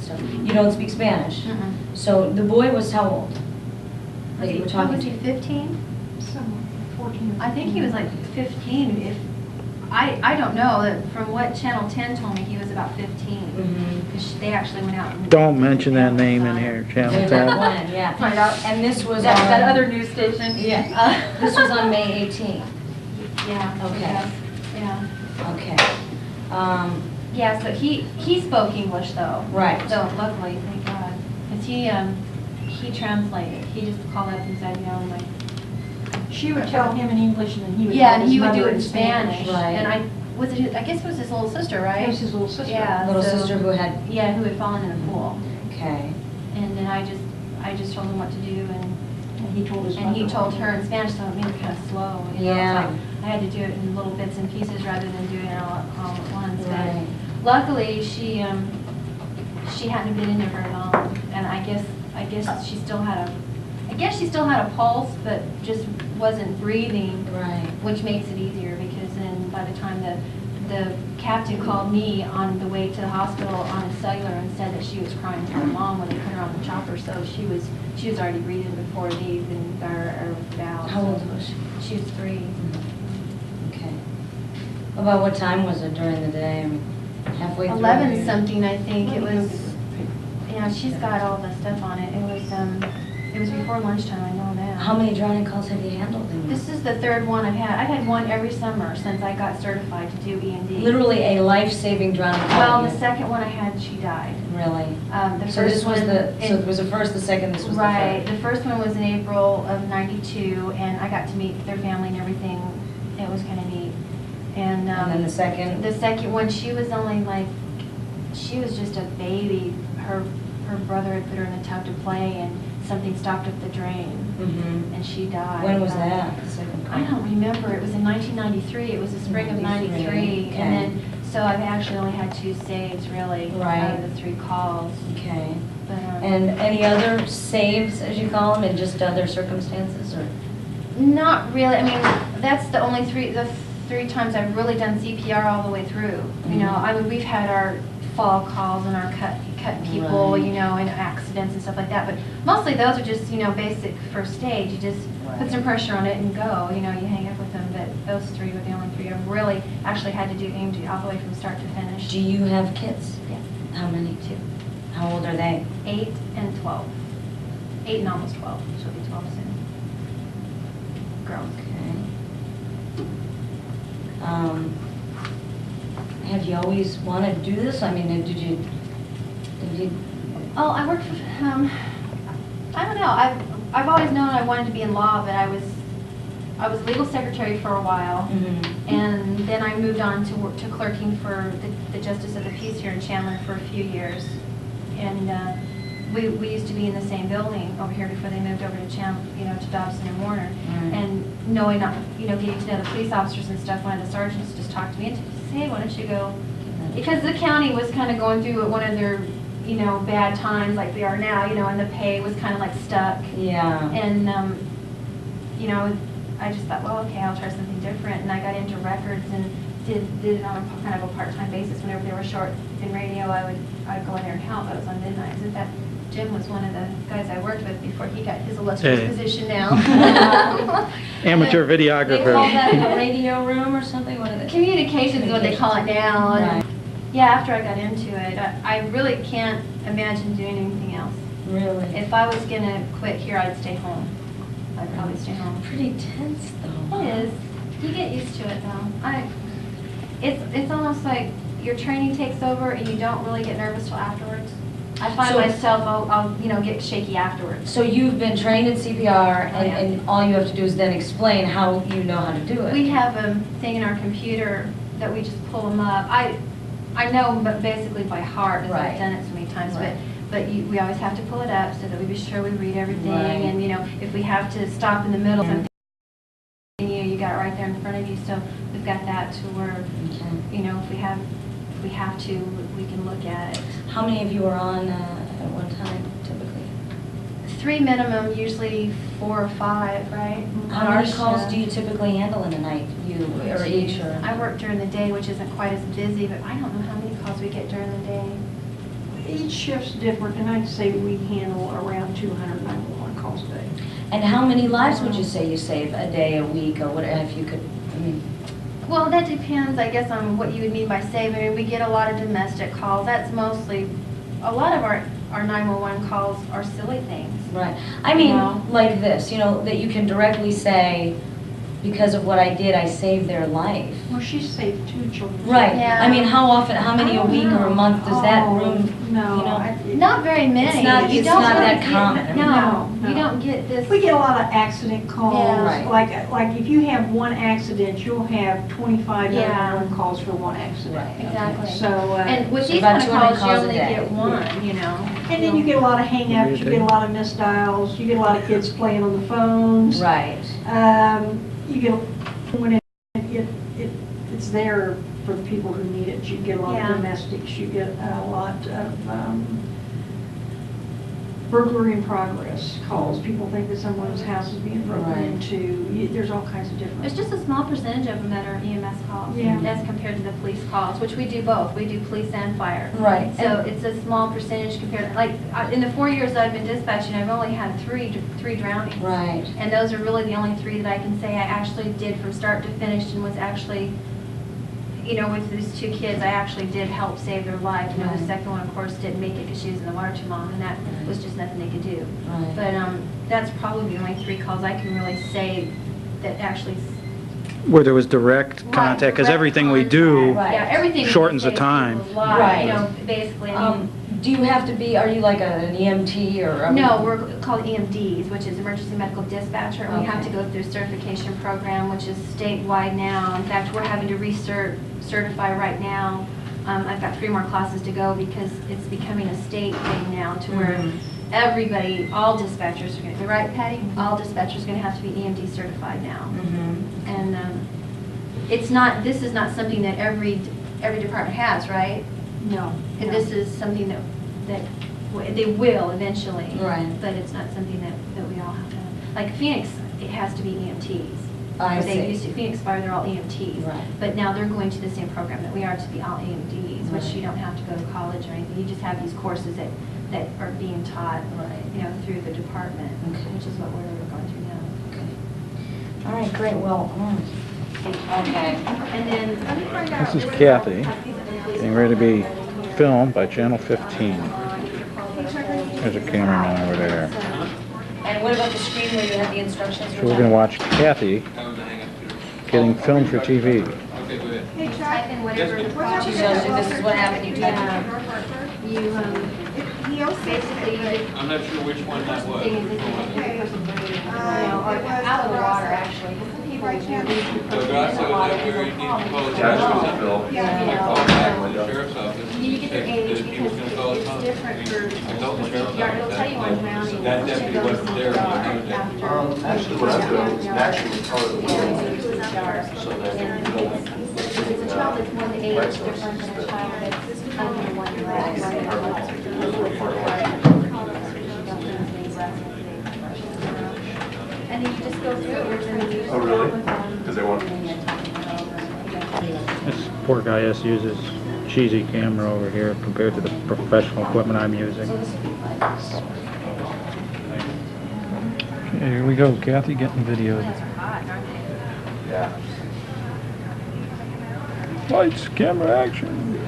stuff. You don't speak Spanish. Mm-mm. So the boy was how old? That you were talking Was he to? 15? Someone, 14. I think he was like 15. If I don't know, that from what Channel 10 told me, he was about 15. Mhm. Because they actually went out and... Don't mention that name in here, Channel Way 10. back when, yeah. Find out. And this was That, on... that other news station. Yeah. This was on May 18th. Yeah. Okay. Yeah. Okay. Yeah, so he spoke English though. Right. So luckily, thank God. Because he translated. He just called up and said, you know, like... She would tell him in English and then he would Yeah, tell and his he would mother do it in in Spanish. Right. And I guess it was his little sister, right? It was his little sister. Yeah. Little so- sister who had... Yeah, who had fallen in a pool. Okay. And then I just told him what to do, And he told his mother. and he told her in Spanish, so it made it kind of slow. You know? Yeah. It's like I had to do it in little bits and pieces rather than doing it all at once. Right. But luckily, she hadn't been in there very long, and I guess she still had a pulse, but just wasn't breathing. Right. Which makes it easier because then by the time the captain called me on the way to the hospital on his cellular and said that she was crying for her mom when they put her on the chopper, so she was already breathing before they even got her out. How old was she? She was 3. Okay. About what time was it during the day? I mean, halfway through? 11 something, I think. It was, you know, she's got all the stuff on it. It was before lunchtime, I know that. How many drowning calls have you handled? This is the 3rd one I've had. I've had one every summer since I got certified to do E&D. Literally a life-saving drowning call. Well, the second one I had, she died. Really? The So this first was one the, so it was the first, the second, this was the Right. third. The first one was in April of '92, and I got to meet their family and everything. It was kind of neat. And And then the second? the second one, she was only like, she was just a baby. Her brother had put her in the tub to play, and something stopped up the drain, Mm-hmm. and she died. When was that? The second I call? don't remember. It was in 1993. It was the spring of 93, '93, okay. and then so I've actually only had 2 saves really Right. out of the 3 calls. Okay. But, And any other saves, as you call them, in just other circumstances, or? Not really. I mean, that's the only the 3 times I've really done CPR all the way through. You know, I mean, we've had our fall calls and our cut people, Right. you know, and accidents and stuff like that. But mostly those are just, you know, basic first aid. You just put some pressure on it and go. You know, you hang up with them. But those 3 were the only 3 I've really actually had to do EMD all the way from start to finish. Do you have kids? Yes. How many? 2. How old are they? 8 and 12. 8 and almost 12. She'll be 12 soon. Girls. Okay. Have you always wanted to do this? I mean, did you? Oh, I worked for, I don't know, I've always known I wanted to be in law, but I was legal secretary for a while, Mhm. and then I moved on to clerking for the Justice of the Peace here in Chandler for a few years. And we used to be in the same building over here before they moved over to Chandler, you know, to Dobson and Warner. Right. And knowing, you know, getting to know the police officers and stuff, one of the sergeants just talked to me and said, hey, why don't you go? Because the county was kind of going through one of their, you know, bad times like they are now, you know, and the pay was kind of like stuck. Yeah. And, you know, I just thought, well, okay, I'll try something different. And I got into records and did it on a kind of a part-time basis. Whenever they were short in radio, I'd go in there and help. I was on midnights. In fact, Jim was one of the guys I worked with before he got his illustrious Hey. position now. Amateur They call videographer. that a radio room or something? What are they? Communications is what they call it now. And Right. yeah, after I got into it, I really can't imagine doing anything else. Really? If I was going to quit here, I'd stay home. I'd probably stay home. Pretty tense, though. It is. You get used to it, though. It's almost like your training takes over and you don't really get nervous till afterwards. I find So- myself, I'll you know, get shaky afterwards. So you've been trained in CPR, Oh, yeah. and all you have to do is then explain how you know how to do it. We have a thing in our computer that we just pull them up. I know, but basically by heart, because Right. I've done it so many times. Right. But we always have to pull it up so that we be sure we read everything. Right. And you know, if we have to stop in the middle, of Yeah. something, you got it right there in front of you. So we've got that to where, Okay. you know, if we have to, we can look at it. How many of you are on at one time, typically? 3 minimum, usually 4 or 5, right? How many calls do you typically handle in a night, you or each? Or? I work during the day, which isn't quite as busy, but I don't know how many calls we get during the day. Each shift's different, and I'd say we handle around 200 911 calls a day. And how many lives would you say you save a day, a week, or whatever, if you could, I mean, Well, that depends, I guess, on what you would mean by saving. I mean, we get a lot of domestic calls. That's mostly, a lot of our 911 calls are silly things. right. I mean, No. like this, you know, that you can directly say, because of what I did, I saved their life. Well, she saved 2 children. Right. Yeah. I mean, how often, how many I a don't week or a know. month does that Oh, room, no, you know? Not very many. It's not- You it's don't not really that get- common. No, No, you no. don't get this. We get a lot of accident calls. Yeah. Right. Like if you have one accident, you'll have 25 Yeah. 911 calls for one accident. Right. Exactly. So, And with So these about kind of 200 calls, you calls a only day. get one, you know. and then you get a lot of hang-ups, you get a lot of missed dials, you get a lot of kids playing on the phones. Right. You get, when it's there for the people who need it, you get a lot Yeah. of domestics, you get a lot of burglary in progress calls. People think that someone's house is being broken Right. into. There's all kinds of different. There's just a small percentage of them that are EMS calls Yeah. as compared to the police calls, which we do both. We do police and fire. Right. So it's a small percentage compared, like, in the 4 years I've been dispatching, I've only had three drownings. Right. And those are really the only 3 that I can say I actually did from start to finish and was actually, you know, with these 2 kids, I actually did help save their life. You know, the Right. second one, of course, didn't make it because she was in the water too long, and that Right. was just nothing they could do. Right. But that's probably the only 3 calls I can really say that actually. Where there was direct Right, contact, because direct everything we contact. do, Right. Yeah, everything. shortens the saves time. people's lives, Right. You know, basically, I mean. Do you have to be, are you like an EMT or? a- No, we're called EMDs, which is Emergency Medical Dispatcher, and we have to Okay. go through a certification program, which is statewide now. In fact, we're having to certify right now. I've got 3 more classes to go because it's becoming a state thing now to where Mhm. everybody, all dispatchers are going to be, right, Patty? All dispatchers are going to have to be EMD certified now. Mhm. And it's not, this is not something that every department has, right? No. And no. this is something that they will eventually. Right. But it's not something that we all have to have. Like Phoenix, it has to be EMTs. I Or They see. used to, Phoenix Fire, they're all EMTs. Right. But now they're going to the same program that we are to be all EMDs, which Right. you don't have to go to college or anything. You just have these courses that are being taught, Right. you know, through the department, Okay. which is what we're going through now. Okay. All right, great, well, okay. And then, let me find out. This is Kathy, getting ready to be filmed by Channel 15. There's a cameraman over there. And what about the screen where you have the instructions? So we're going to watch Kathy getting filmed for TV. type in whatever the problem She shows you this is what happened, you type it. You, basically, you I'm not sure which one that was. thing is if you or out of the water, actually. Some people do So God said that we need to call the sheriff's office. I called back to the sheriff's office. You get their age Said he was because gonna call it's us. different for, I told the sheriff's yeah, it'll office tell you on drowning. that deputy wasn't there when he was there. Actually, what I'm doing is naturally part of the world, so that you don't. It's a child that's 1 to 8, it's different than a child that's under 1 year And then you just go through it with them. You just Oh, really? go with them. Because they want. This poor guy has to use his cheesy camera over here compared to the professional equipment I'm using. Okay, here we go, Kathy getting videoed. Yeah. Lights, camera, action.